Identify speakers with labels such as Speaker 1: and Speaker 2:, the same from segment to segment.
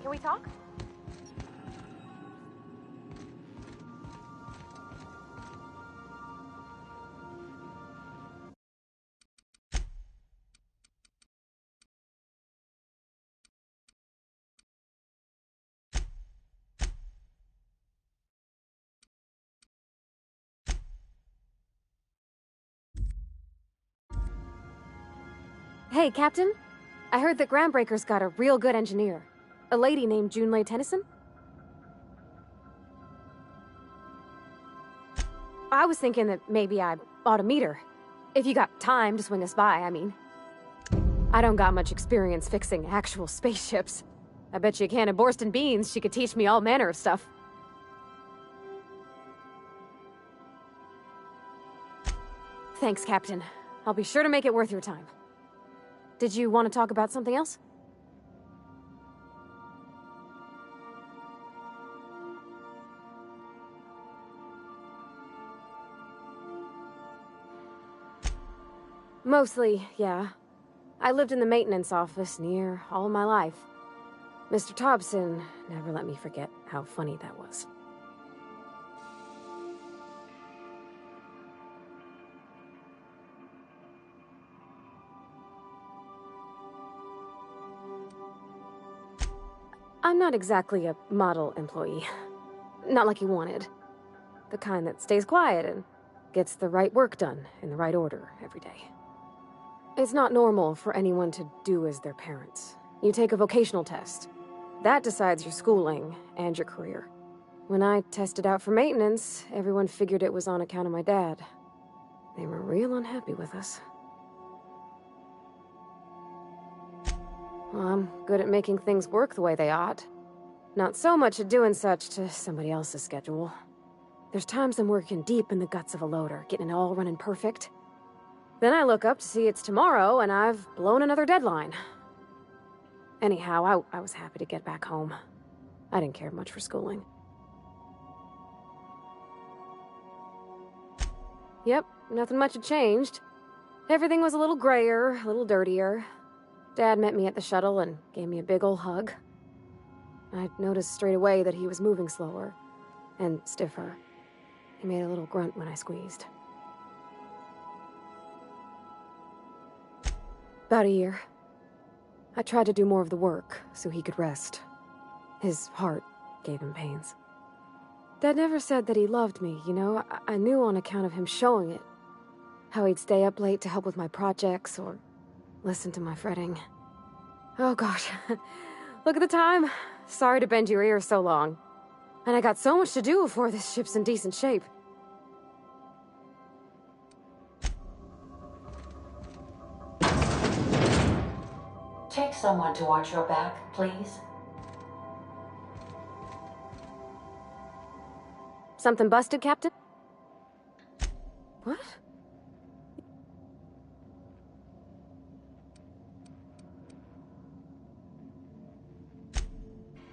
Speaker 1: Can we talk? Hey, Captain. I heard that Groundbreaker's got a real good engineer. A lady named Junlei Tennyson? I was thinking that maybe I ought to meet her. If you got time to swing us by, I mean. I don't got much experience fixing actual spaceships. I bet you a can of Borston beans she could teach me all manner of stuff. Thanks, Captain. I'll be sure to make it worth your time. Did you want to talk about something else? Mostly, yeah. I lived in the maintenance office near all my life. Mr. Thompson never let me forget how funny that was. I'm not exactly a model employee. Not like you wanted. The kind that stays quiet and gets the right work done in the right order every day. It's not normal for anyone to do as their parents. You take a vocational test. That decides your schooling and your career. When I tested out for maintenance, everyone figured it was on account of my dad. They were real unhappy with us. Well, I'm good at making things work the way they ought. Not so much at doing such to somebody else's schedule. There's times I'm working deep in the guts of a loader, getting it all running perfect. Then I look up to see it's tomorrow, and I've blown another deadline. Anyhow, I was happy to get back home. I didn't care much for schooling. Yep, nothing much had changed. Everything was a little grayer, a little dirtier. Dad met me at the shuttle and gave me a big ol' hug. I noticed straight away that he was moving slower and stiffer. He made a little grunt when I squeezed. About a year. I tried to do more of the work so he could rest. His heart gave him pains. Dad never said that he loved me, you know? I knew on account of him showing it. How he'd stay up late to help with my projects or listen to my fretting. Oh gosh, look at the time. Sorry to bend your ears so long. And I got so much to do before this ship's in decent shape.
Speaker 2: Take someone to watch your back, please.
Speaker 1: Something busted, Captain? What?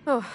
Speaker 1: Oh.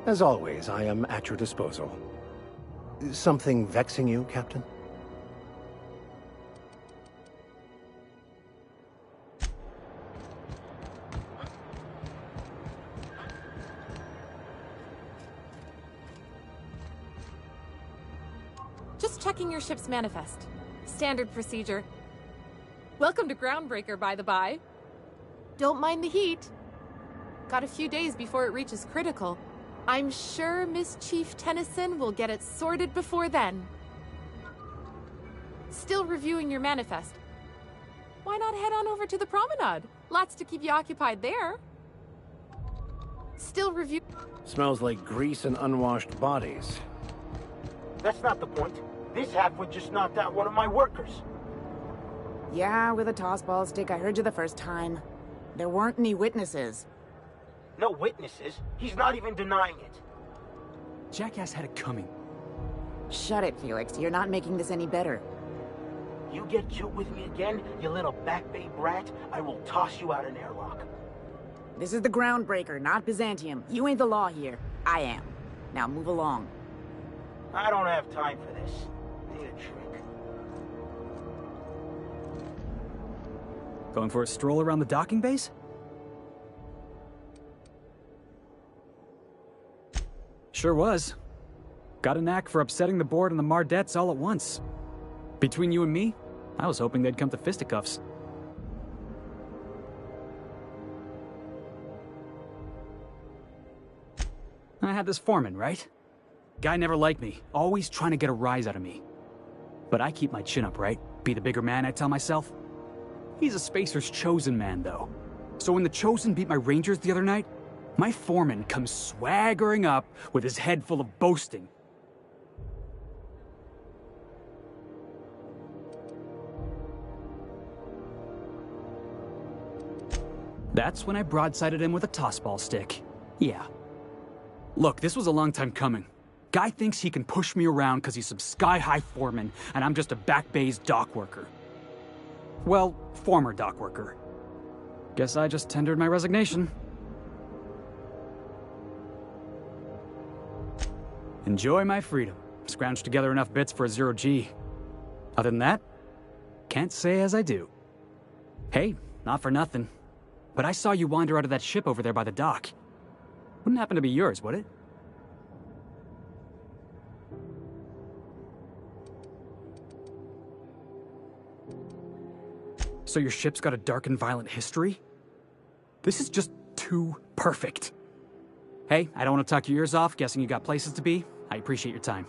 Speaker 3: As always, I am at your disposal. Something vexing you, Captain?
Speaker 4: Just checking your ship's manifest. Standard procedure. Welcome to Groundbreaker, by the by. Don't mind the heat. Got a few days before it reaches critical. I'm sure Miss Chief Tennyson will get it sorted before then. Still reviewing your manifest. Why not head on over to the promenade? Lots to keep you occupied there. Still review...
Speaker 3: Smells like grease and unwashed bodies.
Speaker 5: That's not the point. This halfwit just knocked out one of my workers.
Speaker 6: Yeah, with a tossball stick. I heard you the first time. There weren't any witnesses.
Speaker 5: No witnesses? He's not even denying it.
Speaker 7: Jackass had it coming.
Speaker 6: Shut it, Felix. You're not making this any better.
Speaker 5: You get cute with me again, you little back bay brat, I will toss you out an airlock.
Speaker 6: This is the Groundbreaker, not Byzantium. You ain't the law here. I am. Now move along.
Speaker 5: I don't have time for this. Need a trick.
Speaker 7: Going for a stroll around the docking base? Sure was. Got a knack for upsetting the board and the Mardettes all at once. Between you and me, I was hoping they'd come to fisticuffs. I had this foreman, right? Guy never liked me, always trying to get a rise out of me. But I keep my chin up, right? Be the bigger man, I tell myself. He's a Spacer's chosen man, though. So when the Chosen beat my Rangers the other night, my foreman comes swaggering up with his head full of boasting. That's when I broadsided him with a tossball stick. Yeah. Look, this was a long time coming. Guy thinks he can push me around because he's some sky-high foreman, and I'm just a back bay's dock worker. Well, former dock worker. Guess I just tendered my resignation. Enjoy my freedom. Scrounged together enough bits for a 0G. Other than that, can't say as I do. Hey, not for nothing, but I saw you wander out of that ship over there by the dock. Wouldn't happen to be yours, would it? So your ship's got a dark and violent history? This is just too perfect. Hey, I don't want to talk your ears off, guessing you got places to be. I appreciate your time.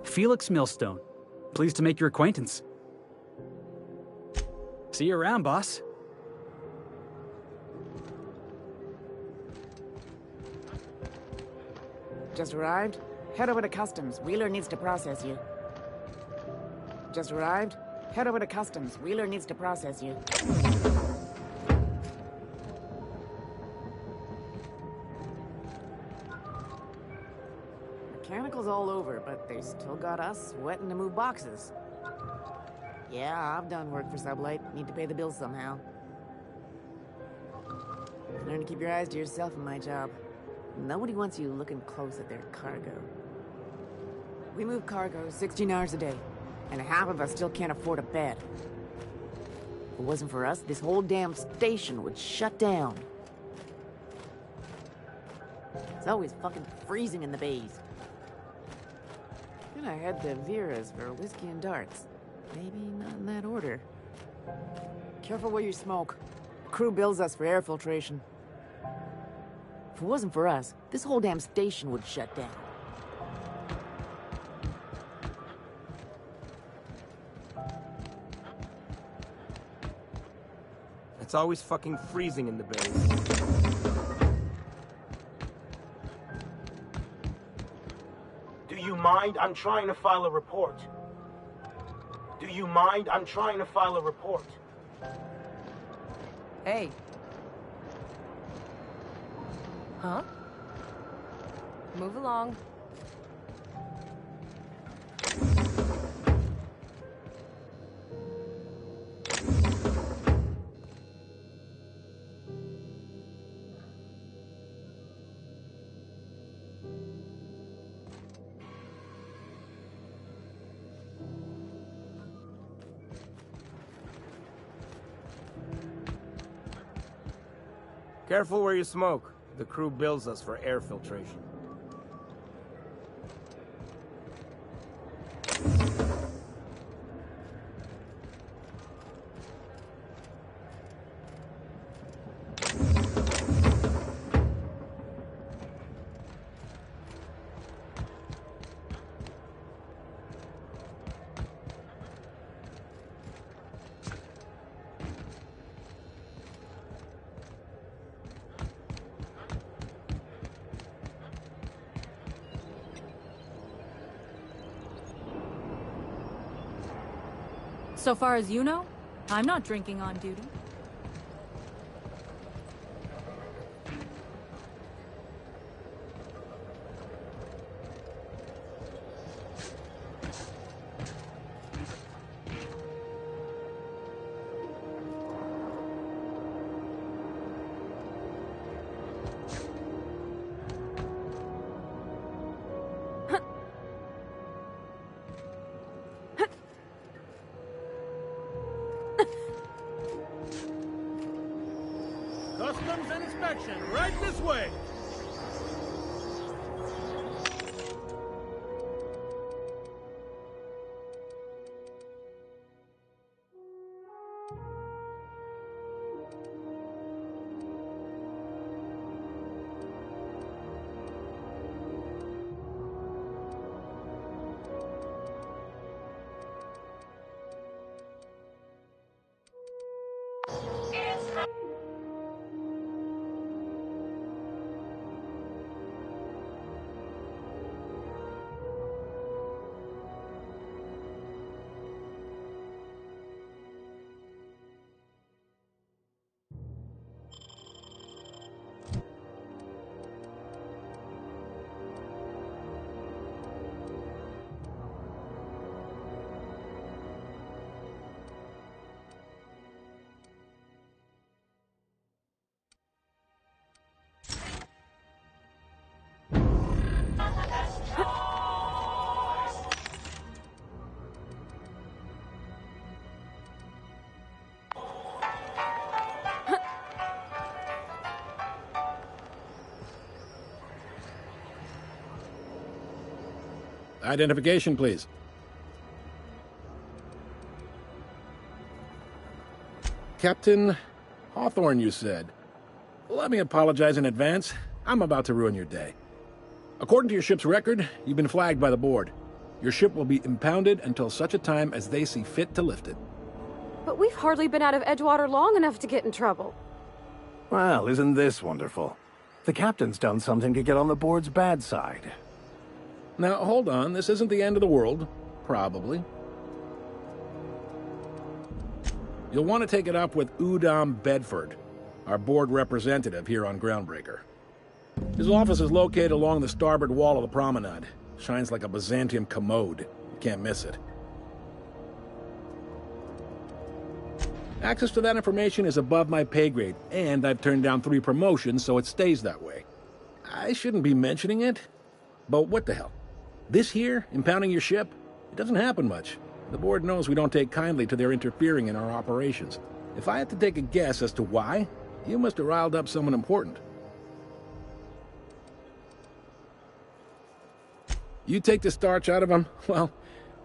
Speaker 7: Felix Millstone. Pleased to make your acquaintance. See you around, boss.
Speaker 6: Just arrived? Head over to Customs. Wheeler needs to process you. Just arrived? Head over to Customs. Wheeler needs to process you. Mechanicals all over, but they still got us sweating to move boxes. Yeah, I've done work for Sublight. Need to pay the bills somehow. Learn to keep your eyes to yourself in my job. Nobody wants you looking close at their cargo. We move cargo 16 hours a day, and half of us still can't afford a bed. If it wasn't for us, this whole damn station would shut down. It's always fucking freezing in the bays. Then I head to Vera's for whiskey and darts. Maybe not in that order. Careful where you smoke. Crew bills us for air filtration. If it wasn't for us, this whole damn station would shut down.
Speaker 8: It's always fucking freezing in the bays.
Speaker 5: Do you mind? I'm trying to file a report. Do you mind? I'm trying to file a report.
Speaker 6: Hey.
Speaker 4: Huh? Move along.
Speaker 8: Careful where you smoke. The crew bills us for air filtration.
Speaker 9: So far as you know, I'm not drinking on duty.
Speaker 10: Customs and inspection, right this way!
Speaker 11: Identification, please. Captain Hawthorne, you said. Let me apologize in advance. I'm about to ruin your day. According to your ship's record, you've been flagged by the board. Your ship will be impounded until such a time as they see fit to lift it.
Speaker 1: But we've hardly been out of Edgewater long enough to get in trouble.
Speaker 3: Well, isn't this wonderful? The captain's done something to get on the board's bad side.
Speaker 11: Now, hold on. This isn't the end of the world. Probably. You'll want to take it up with Udom Bedford, our board representative here on Groundbreaker. His office is located along the starboard wall of the promenade. Shines like a Byzantium commode. You can't miss it. Access to that information is above my pay grade, and I've turned down 3 promotions, so it stays that way. I shouldn't be mentioning it, but what the hell? This here, impounding your ship, it doesn't happen much. The board knows we don't take kindly to their interfering in our operations. If I had to take a guess as to why, you must have riled up someone important. You take the starch out of them, well,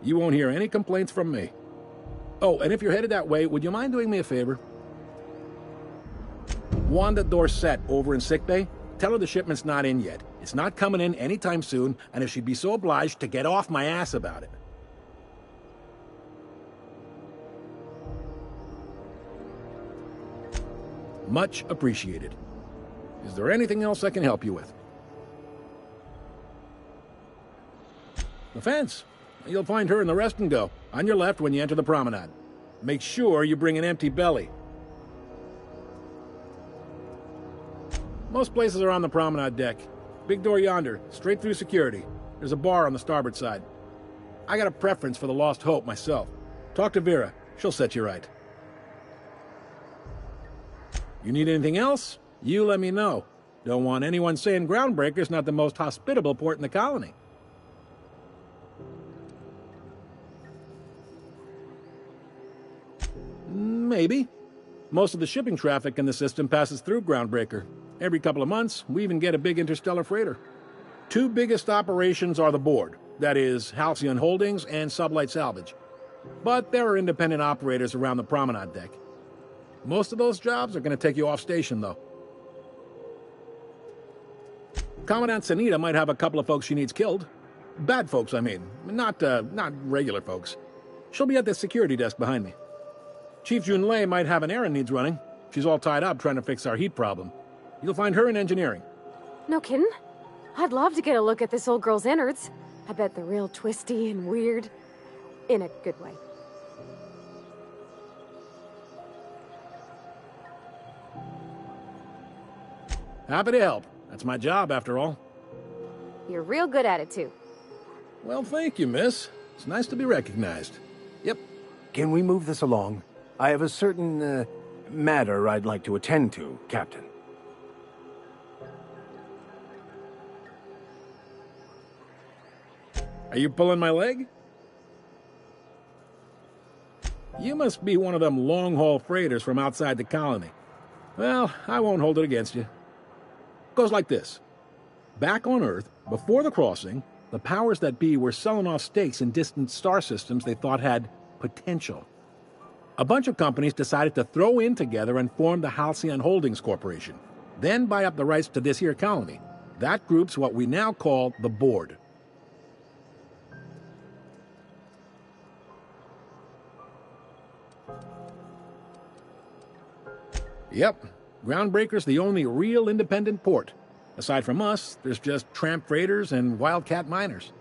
Speaker 11: you won't hear any complaints from me. Oh, and if you're headed that way, would you mind doing me a favor? Wanda Dorset over in sickbay, tell her the shipment's not in yet. It's not coming in anytime soon, and if she'd be so obliged to get off my ass about it. Much appreciated. Is there anything else I can help you with? The fence. You'll find her in the rest and go, on your left when you enter the promenade. Make sure you bring an empty belly. Most places are on the promenade deck. Big door yonder, straight through security. There's a bar on the starboard side. I got a preference for the Lost Hope myself. Talk to Vera. She'll set you right. You need anything else? You let me know. Don't want anyone saying Groundbreaker's not the most hospitable port in the colony. Maybe. Most of the shipping traffic in the system passes through Groundbreaker. Every couple of months, we even get a big interstellar freighter. Two biggest operations are the board, that is, Halcyon Holdings and Sublight Salvage. But there are independent operators around the promenade deck. Most of those jobs are going to take you off station, though. Commandant Sanita might have a couple of folks she needs killed. Bad folks, I mean. Not regular folks. She'll be at the security desk behind me. Chief Junlei might have an errand needs running. She's all tied up trying to fix our heat problem. You'll find her in engineering.
Speaker 1: No kidding? I'd love to get a look at this old girl's innards. I bet they're real twisty and weird. In a good way.
Speaker 11: Happy to help. That's my job, after all.
Speaker 1: You're real good at it, too.
Speaker 11: Well, thank you, miss. It's nice to be recognized. Yep.
Speaker 3: Can we move this along? I have a certain, matter I'd like to attend to, Captain.
Speaker 11: Are you pulling my leg? You must be one of them long-haul freighters from outside the colony. Well, I won't hold it against you. Goes like this. Back on Earth, before the crossing, the powers that be were selling off stakes in distant star systems they thought had potential. A bunch of companies decided to throw in together and form the Halcyon Holdings Corporation, then buy up the rights to this here colony. That group's what we now call the Board. Yep, Groundbreaker's the only real independent port. Aside from us, there's just tramp freighters and wildcat miners.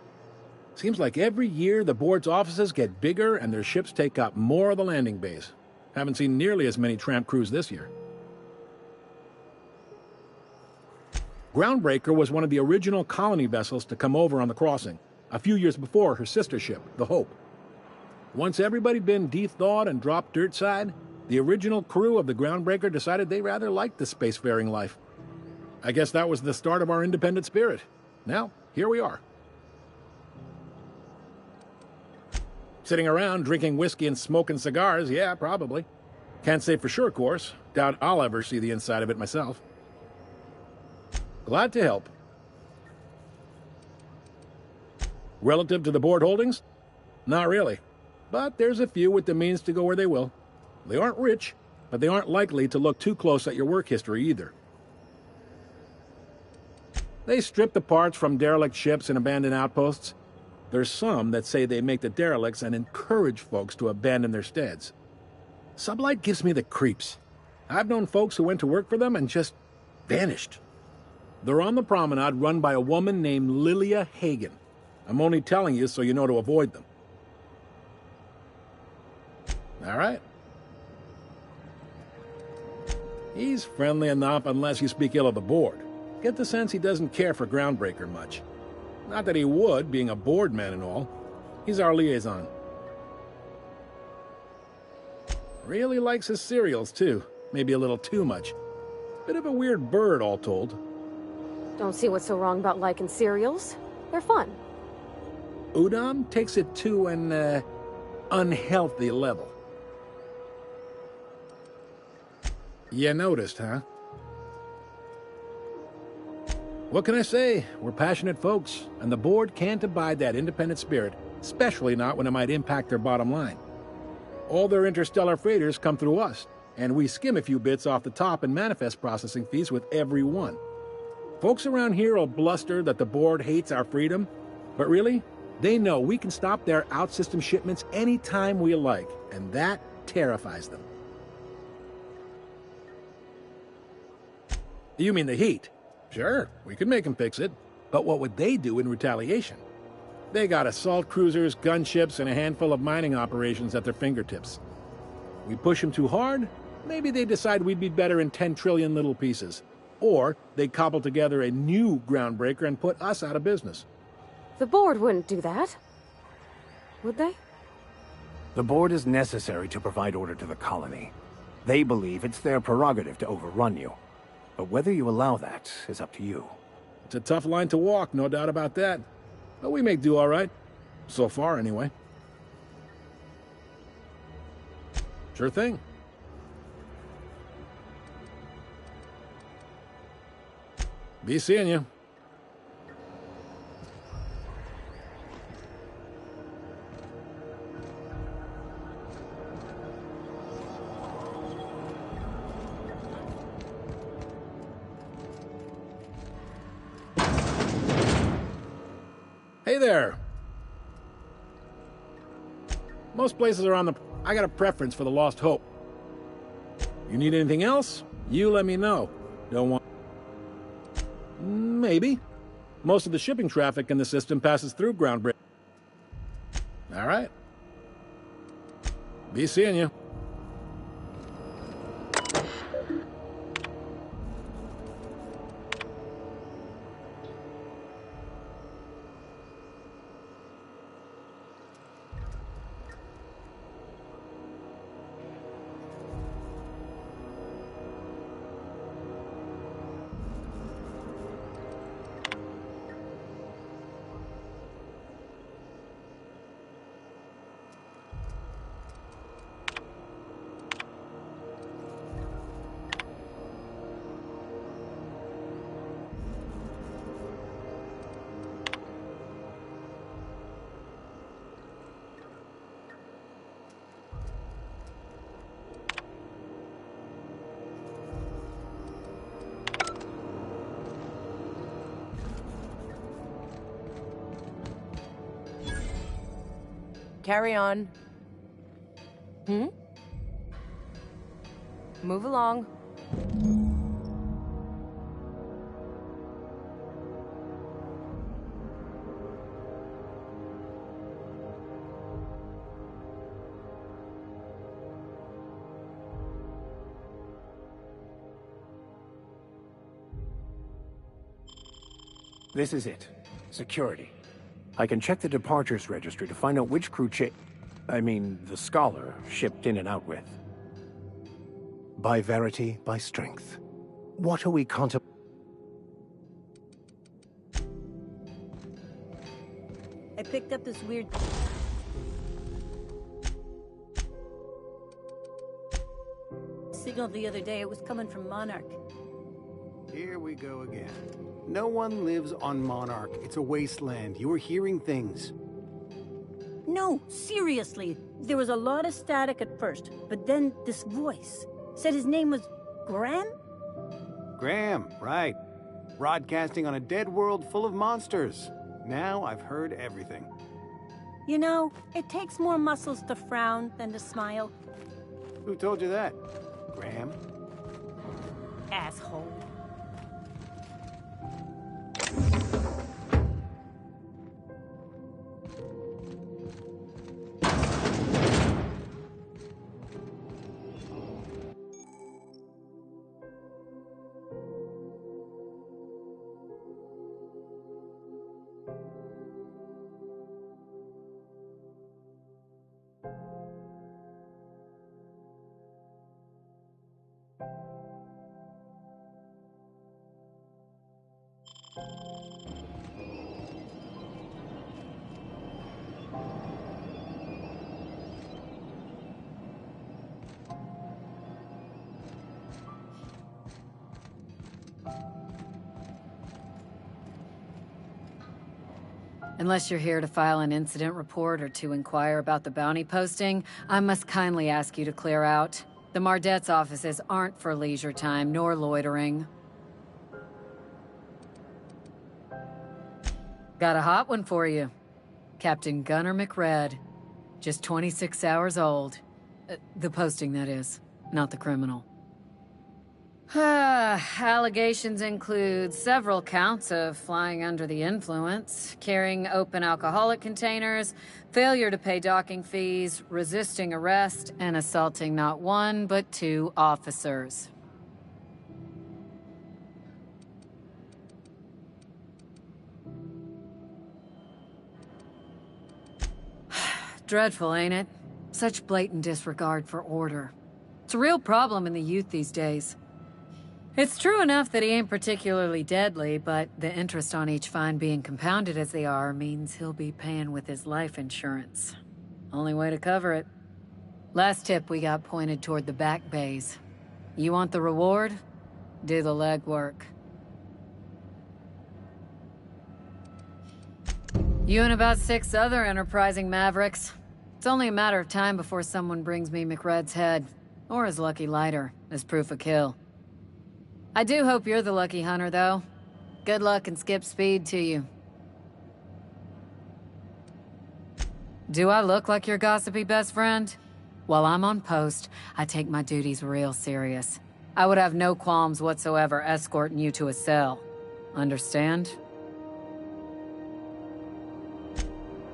Speaker 11: Seems like every year the board's offices get bigger and their ships take up more of the landing bays. Haven't seen nearly as many tramp crews this year. Groundbreaker was one of the original colony vessels to come over on the crossing, a few years before her sister ship, the Hope. Once everybody'd been de-thawed and dropped dirtside, the original crew of the Groundbreaker decided they rather liked the spacefaring life. I guess that was the start of our independent spirit. Now, here we are. Sitting around drinking whiskey and smoking cigars, yeah, probably. Can't say for sure, of course. Doubt I'll ever see the inside of it myself. Glad to help. Relative to the board holdings? Not really. But there's a few with the means to go where they will. They aren't rich, but they aren't likely to look too close at your work history either. They strip the parts from derelict ships and abandoned outposts. There's some that say they make the derelicts and encourage folks to abandon their steads. Sublight gives me the creeps. I've known folks who went to work for them and just vanished. They're on the promenade run by a woman named Lilia Hagen. I'm only telling you so you know to avoid them. All right. He's friendly enough unless you speak ill of the board. Get the sense he doesn't care for Groundbreaker much. Not that he would, being a board man and all. He's our liaison. Really likes his cereals, too. Maybe a little too much. Bit of a weird bird, all told.
Speaker 1: Don't see what's so wrong about liking cereals. They're fun.
Speaker 11: Udam takes it to an, unhealthy level. You noticed, huh? What can I say? We're passionate folks, and the board can't abide that independent spirit, especially not when it might impact their bottom line. All their interstellar freighters come through us, and we skim a few bits off the top in manifest processing fees with every one. Folks around here will bluster that the board hates our freedom, but really, they know we can stop their out-system shipments anytime we like, and that terrifies them. You mean the heat? Sure, we could make them fix it. But what would they do in retaliation? They got assault cruisers, gunships, and a handful of mining operations at their fingertips. We push them too hard, maybe they decide we'd be better in 10 trillion little pieces. Or they cobble together a new Groundbreaker and put us out of business.
Speaker 1: The board wouldn't do that. Would they?
Speaker 3: The board is necessary to provide order to the colony. They believe it's their prerogative to overrun you. But whether you allow that is up to you.
Speaker 11: It's a tough line to walk, no doubt about that. But we make do all right. So far, anyway. Sure thing. Be seeing you. Hey there. Most places are on the... I got a preference for the Lost Hope. You need anything else? You let me know. Don't want... Maybe. Most of the shipping traffic in the system passes through Groundbreaker. All right. Be seeing you.
Speaker 12: Carry on. Move along.
Speaker 3: This is it. Security. I can check the departures registry to find out which crew the Scholar shipped in and out with. By verity, by strength. What are we
Speaker 9: I picked up this weird... signal the other day. It was coming from Monarch.
Speaker 13: Here we go again. No one lives on Monarch. It's a wasteland. You were hearing things.
Speaker 9: No, seriously. There was a lot of static at first, but then this voice said his name was Graham?
Speaker 13: Graham, right. Broadcasting on a dead world full of monsters. Now I've heard everything.
Speaker 9: You know, it takes more muscles to frown than to smile.
Speaker 13: Who told you that? Graham?
Speaker 9: Asshole.
Speaker 14: Unless you're here to file an incident report or to inquire about the bounty posting, I must kindly ask you to clear out. The Mardet's offices aren't for leisure time nor loitering. Got a hot one for you. Captain Gunnar McRed. Just 26 hours old. The posting, that is, not the criminal. Allegations include several counts of flying under the influence, carrying open alcoholic containers, failure to pay docking fees, resisting arrest, and assaulting not one but two officers. Dreadful, ain't it? Such blatant disregard for order. It's a real problem in the youth these days. It's true enough that he ain't particularly deadly, but the interest on each fine being compounded as they are means he'll be paying with his life insurance. Only way to cover it. Last tip we got pointed toward the back bays. You want the reward? Do the legwork. You and about 6 other enterprising mavericks. It's only a matter of time before someone brings me McRed's head, or his lucky lighter, as proof of kill. I do hope you're the lucky hunter, though. Good luck and skip speed to you. Do I look like your gossipy best friend? While I'm on post, I take my duties real serious. I would have no qualms whatsoever escorting you to a cell. Understand?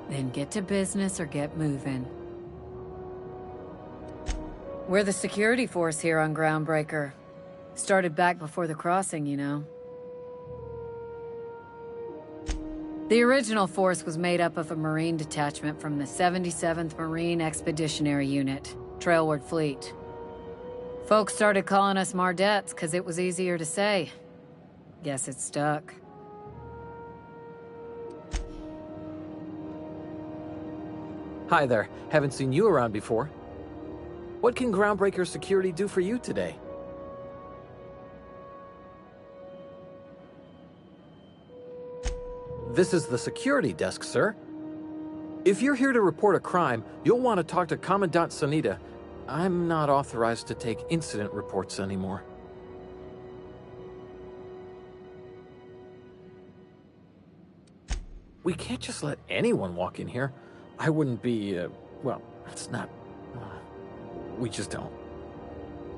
Speaker 14: Then get to business or get moving. We're the security force here on Groundbreaker. Started back before the crossing, you know. The original force was made up of a Marine detachment from the 77th Marine Expeditionary Unit, Trailward Fleet. Folks started calling us Mardettes because it was easier to say. Guess it stuck.
Speaker 15: Hi there. Haven't seen you around before. What can Groundbreaker Security do for you today? This is the security desk, sir. If you're here to report a crime, you'll want to talk to Commandant Sanita. I'm not authorized to take incident reports anymore. We can't just let anyone walk in here. I wouldn't be, well, it's not... we just don't.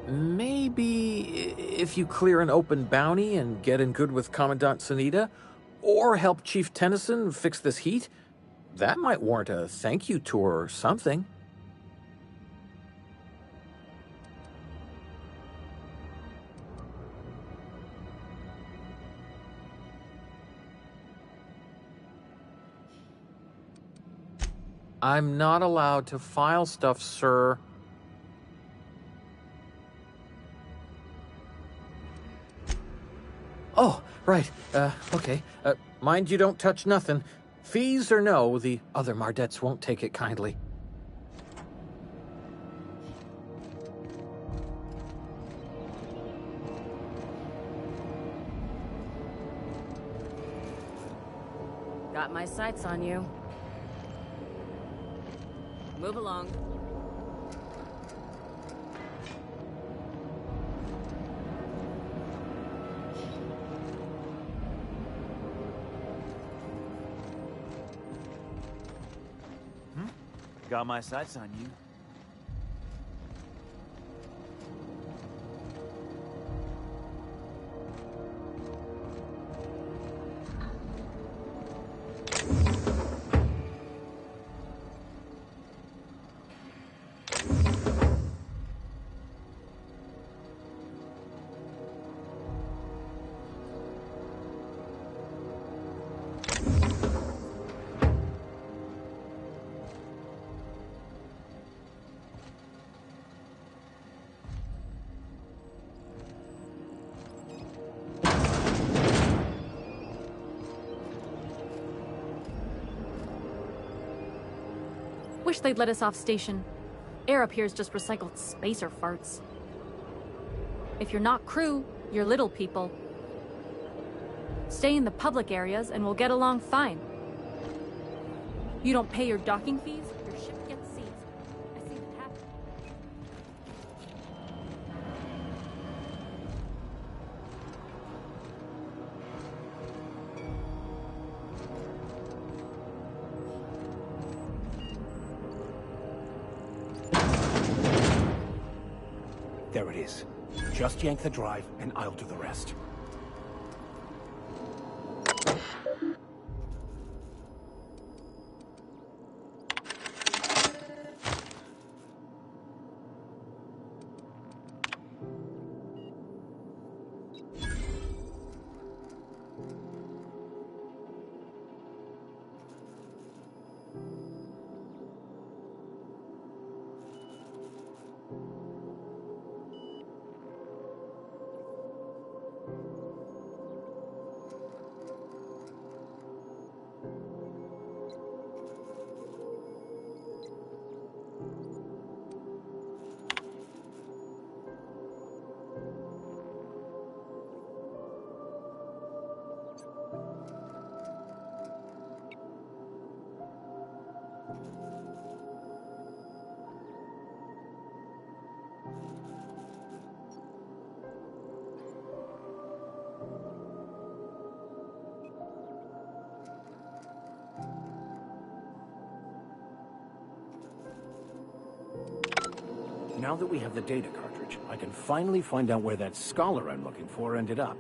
Speaker 15: Maybe if you clear an open bounty and get in good with Commandant Sanita, or help Chief Tennyson fix this heat, that might warrant a thank you tour or something. I'm not allowed to file stuff, sir. Oh, right. Okay. Mind you don't touch nothing. Fees or no, the other Mardettes won't take it kindly.
Speaker 12: Got my sights on you. Move along.
Speaker 16: Got my sights on you.
Speaker 17: Wish they'd let us off station. Air up here's just recycled spacer farts. If you're not crew, you're little people. Stay in the public areas and we'll get along fine. You don't pay your docking fees, your ship gets seized. I see it happen.
Speaker 3: There it is. Just yank the drive, and I'll do the rest. Now that we have the data cartridge, I can finally find out where that scholar I'm looking for ended up.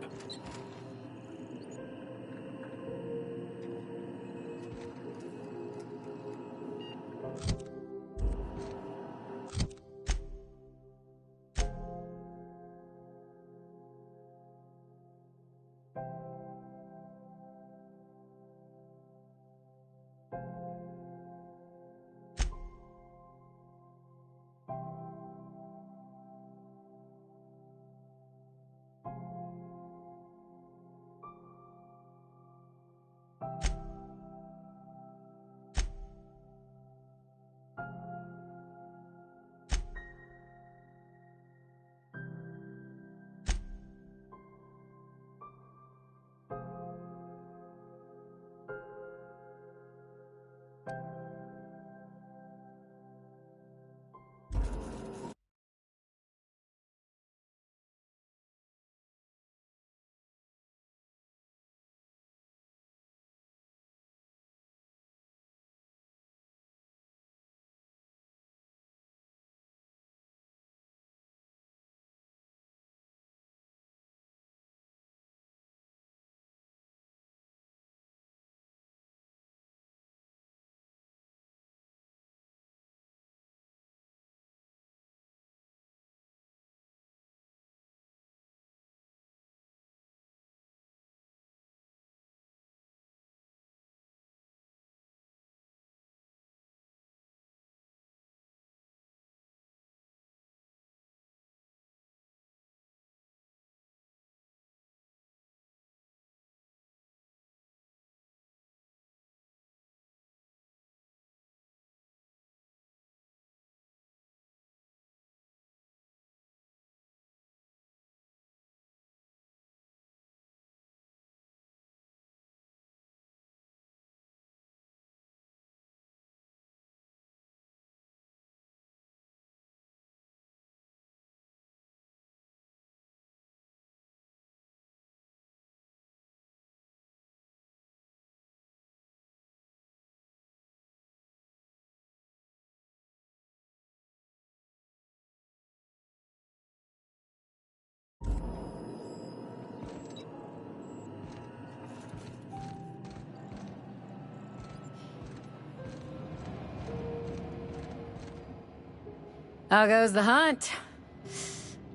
Speaker 14: How goes the hunt?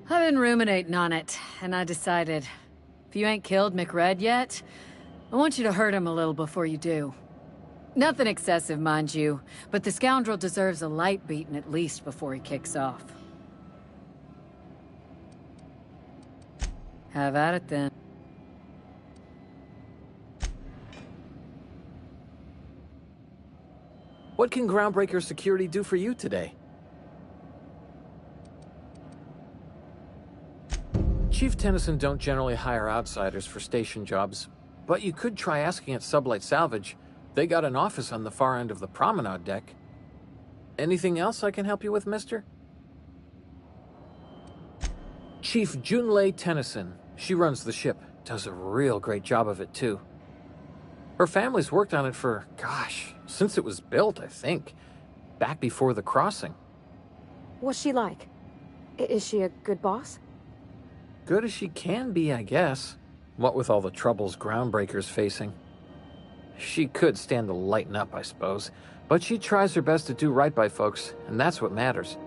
Speaker 14: I've been ruminating on it, and I decided, if you ain't killed McRed yet, I want you to hurt him a little before you do. Nothing excessive, mind you, but the scoundrel deserves a light beating at least before he kicks off. Have at it then.
Speaker 15: What can Groundbreaker Security do for you today? Chief Tennyson don't generally hire outsiders for station jobs, but you could try asking at Sublight Salvage. They got an office on the far end of the promenade deck. Anything else I can help you with, mister? Chief Junlei Tennyson. She runs the ship. Does a real great job of it, too. Her family's worked on it for, gosh, since it was built, I think. Back before the crossing.
Speaker 1: What's she like? Is she a good boss?
Speaker 15: Good as she can be, I guess. What with all the troubles Groundbreaker's facing. She could stand to lighten up, I suppose. But she tries her best to do right by folks, and that's what matters.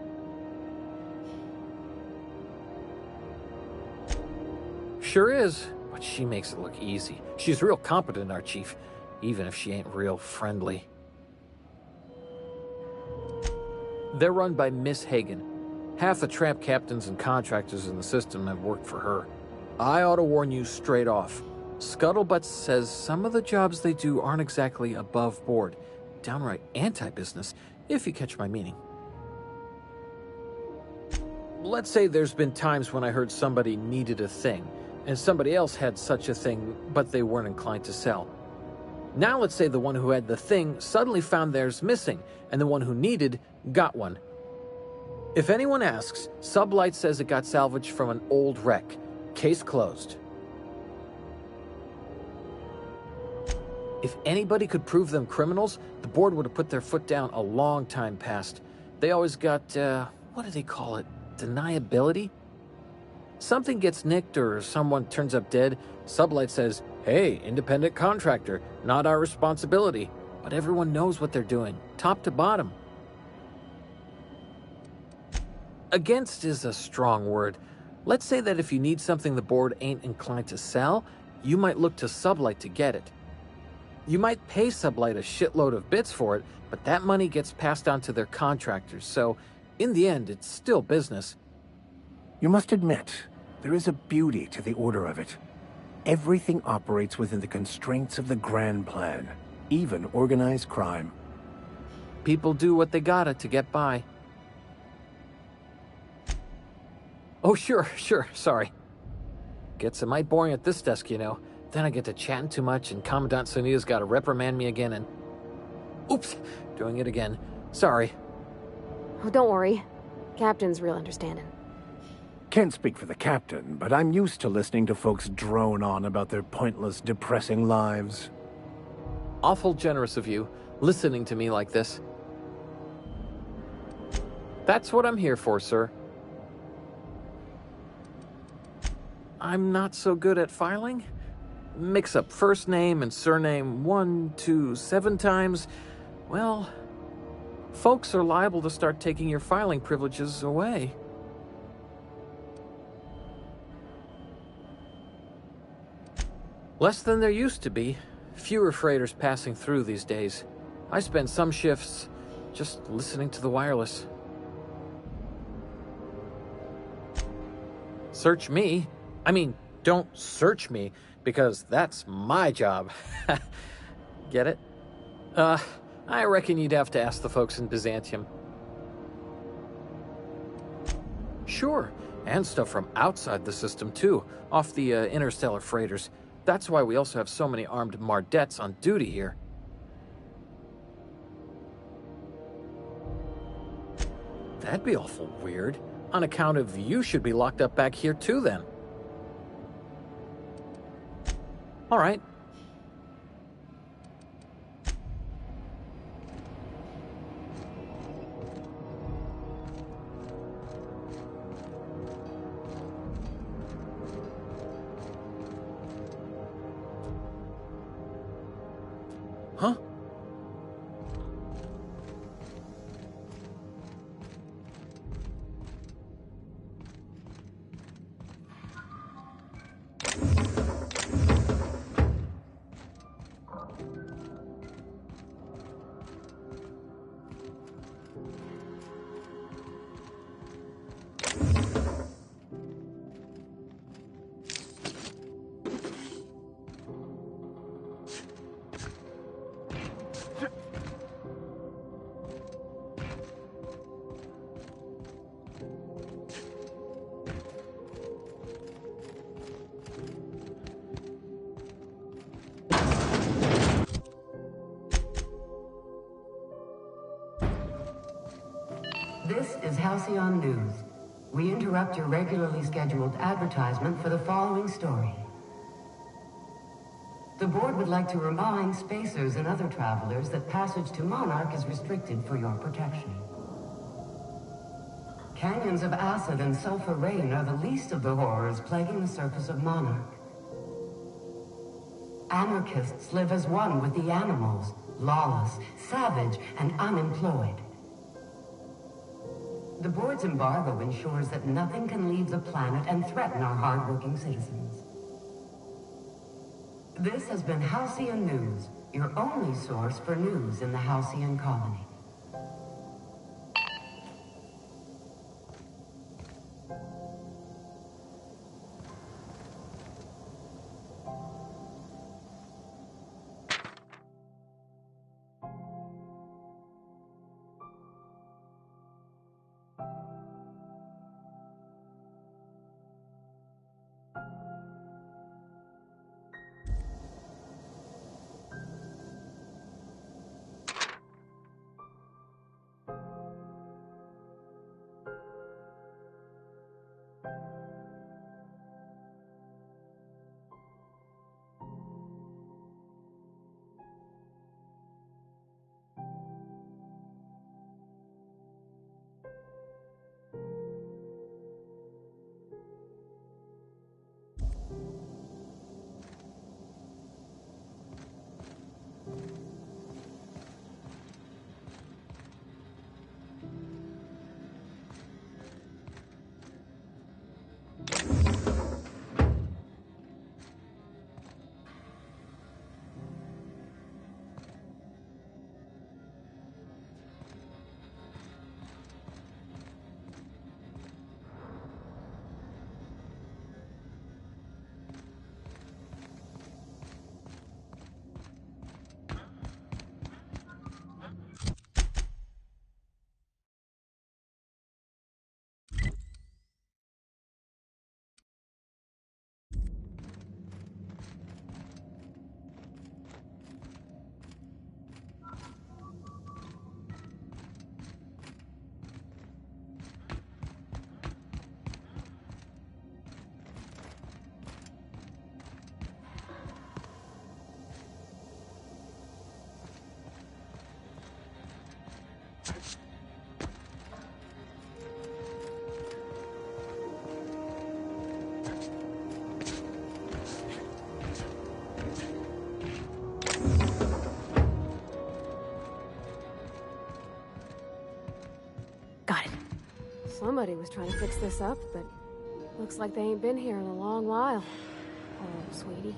Speaker 15: Sure is, but she makes it look easy. She's real competent, our chief, even if she ain't real friendly. They're run by Miss Hagen. Half the tramp captains and contractors in the system have worked for her. I ought to warn you straight off. Scuttlebutt says some of the jobs they do aren't exactly above board. Downright anti-business, if you catch my meaning. Let's say there's been times when I heard somebody needed a thing, and somebody else had such a thing, but they weren't inclined to sell. Now let's say the one who had the thing suddenly found theirs missing, and the one who needed got one. If anyone asks, Sublight says it got salvaged from an old wreck. Case closed. If anybody could prove them criminals, the board would have put their foot down a long time past. They always got, what do they call it? deniability? Something gets nicked or someone turns up dead, Sublight says, "Hey, independent contractor, not our responsibility." But everyone knows what they're doing, top to bottom. Against is a strong word. Let's say that if you need something the board ain't inclined to sell, you might look to Sublight to get it. You might pay Sublight a shitload of bits for it, but that money gets passed on to their contractors, so in the end, it's still business.
Speaker 3: You must admit, there is a beauty to the order of it. Everything operates within the constraints of the grand plan, even organized crime.
Speaker 15: People do what they gotta to get by. Oh, sure, sorry. Gets a mite boring at this desk, you know. Then I get to chatting too much and Commandant Sonia's gotta reprimand me again and... Oops, doing it again. Sorry.
Speaker 1: Oh, don't worry. Captain's real understanding.
Speaker 3: Can't speak for the captain, but I'm used to listening to folks drone on about their pointless, depressing lives.
Speaker 15: Awful generous of you, listening to me like this. That's what I'm here for, sir. I'm not so good at filing. Mix up first name and surname 1, 2, 7 times. Well, folks are liable to start taking your filing privileges away. Less than there used to be. Fewer freighters passing through these days. I spend some shifts just listening to the wireless. Search me? I mean, don't search me, because that's my job. Get it? I reckon you'd have to ask the folks in Byzantium. Sure, and stuff from outside the system too, off the interstellar freighters. That's why we also have so many armed Mardettes on duty here. That'd be awful weird. On account of you should be locked up back here too then. All right. Huh?
Speaker 16: This is Halcyon News. We interrupt your regularly scheduled advertisement for the following story. The board would like to remind spacers and other travelers that passage to Monarch is restricted for your protection. Canyons of acid and sulfur rain are the least of the horrors plaguing the surface of Monarch. Anarchists live as one with the animals, lawless, savage, and unemployed. The board's embargo ensures that nothing can leave the planet and threaten our hard-working citizens. This has been Halcyon News, your only source for news in the Halcyon colony.
Speaker 1: Somebody was trying to fix this up, but looks like they ain't been here in a long while. Oh, sweetie.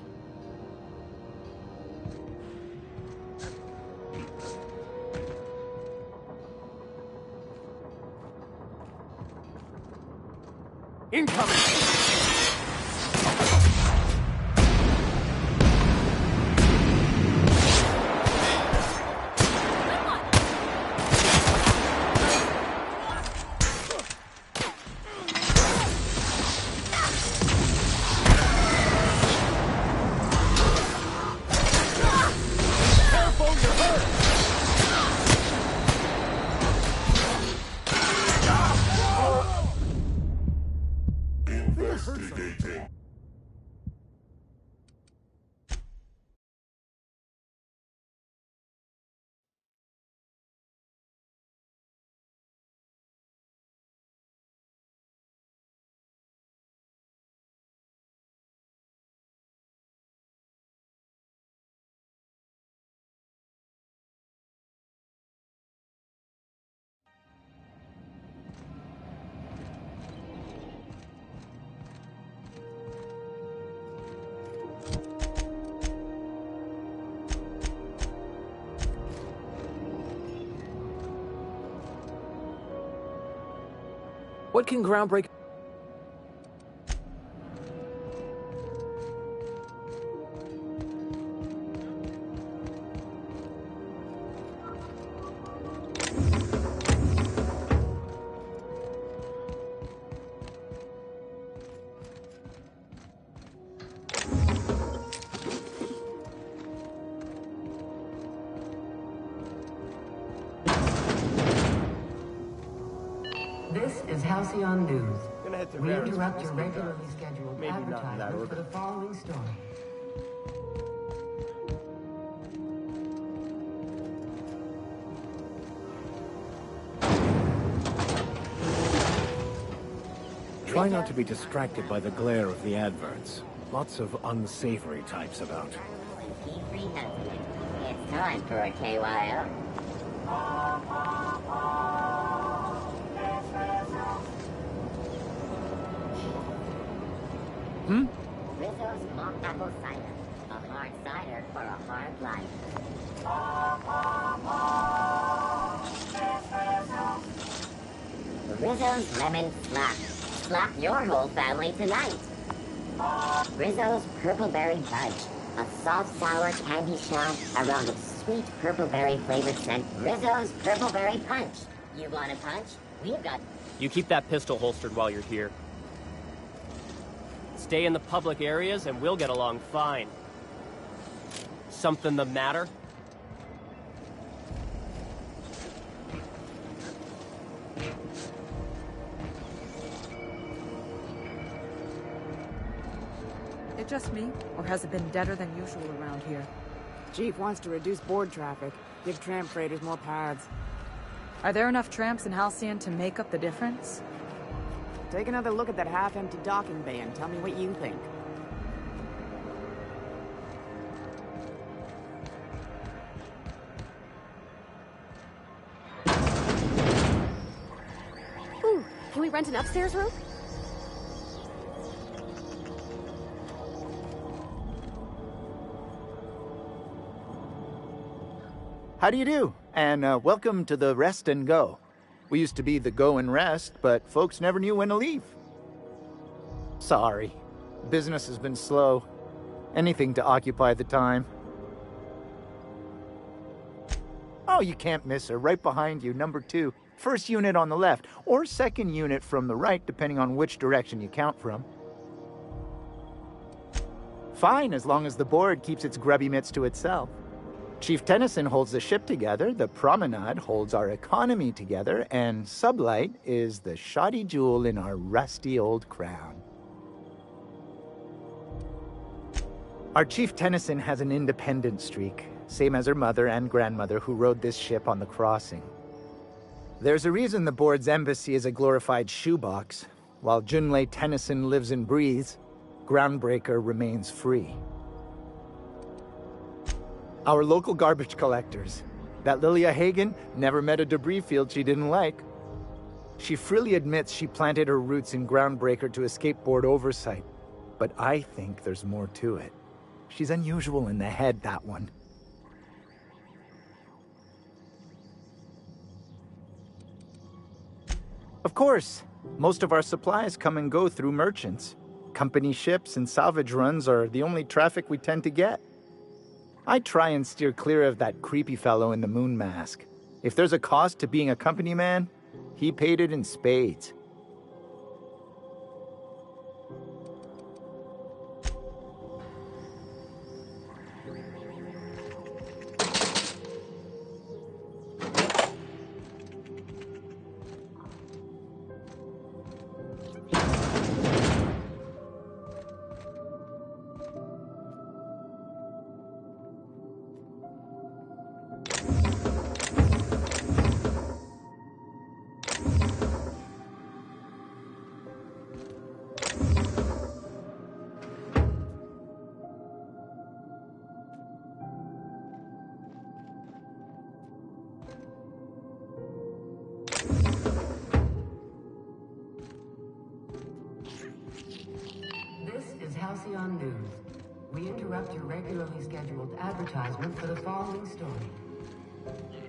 Speaker 8: Incoming!
Speaker 15: What can Groundbreaker...
Speaker 16: This is Halcyon News. We interrupt your regularly scheduled advertisement for the following story.
Speaker 3: Try not to be distracted by the glare of the adverts. Lots of unsavory types about.
Speaker 18: It's time for a KYO. Rizzo's Mock Apple Cider. A hard cider for a hard life. Rizzo's Lemon Slap. Slap your whole family tonight. Rizzo's Purpleberry Punch. A soft, sour candy shot around a sweet purpleberry flavored scent. Rizzo's Purpleberry Punch. You want a punch? We've got...
Speaker 19: You keep that pistol holstered while you're here. Stay in the public areas and we'll get along fine. Something the matter?
Speaker 6: It just me, or has it been deader than usual around here? Chief wants to reduce board traffic, give tram freighters more paths. Are there enough tramps in Halcyon to make up the difference? Take another look at that half-empty docking bay and tell me what you think.
Speaker 17: Ooh, can we rent an upstairs room?
Speaker 20: How do you do? And welcome to the Rest and Go. We used to be the Go and Rest, but folks never knew when to leave. Sorry. Business has been slow. Anything to occupy the time. Oh, you can't miss her. Right behind you, number 2. First unit on the left, or second unit from the right, depending on which direction you count from. Fine, as long as the board keeps its grubby mitts to itself. Chief Tennyson holds the ship together, the Promenade holds our economy together, and Sublight is the shoddy jewel in our rusty old crown. Our Chief Tennyson has an independent streak, same as her mother and grandmother who rode this ship on the crossing. There's a reason the board's embassy is a glorified shoebox. While Junlei Tennyson lives and breathes, Groundbreaker remains free. Our local garbage collectors. That Lilia Hagen never met a debris field she didn't like. She freely admits she planted her roots in Groundbreaker to escape board oversight. But I think there's more to it. She's unusual in the head, that one. Of course, most of our supplies come and go through merchants. Company ships and salvage runs are the only traffic we tend to get. I try and steer clear of that creepy fellow in the moon mask. If there's a cost to being a company man, he paid it in spades.
Speaker 16: Halcyon News. We interrupt your regularly scheduled advertisement for the following story.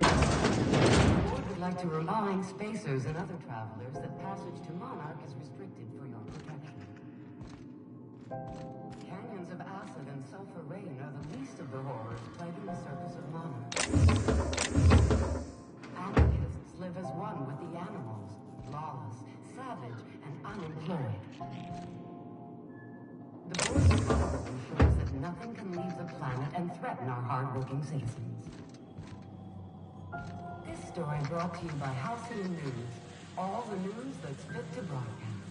Speaker 16: The board would like to remind spacers and other travelers that passage to Monarch is restricted for your protection. Canyons of acid and sulfur rain are the least of the horrors plaguing the surface of Monarch. Anarchists live as one with the animals, lawless, savage, and unemployed. The board's policy ensures that nothing can leave the planet and threaten our hard-working citizens. This story brought to you by Halcyon News. All the news that's fit to broadcast.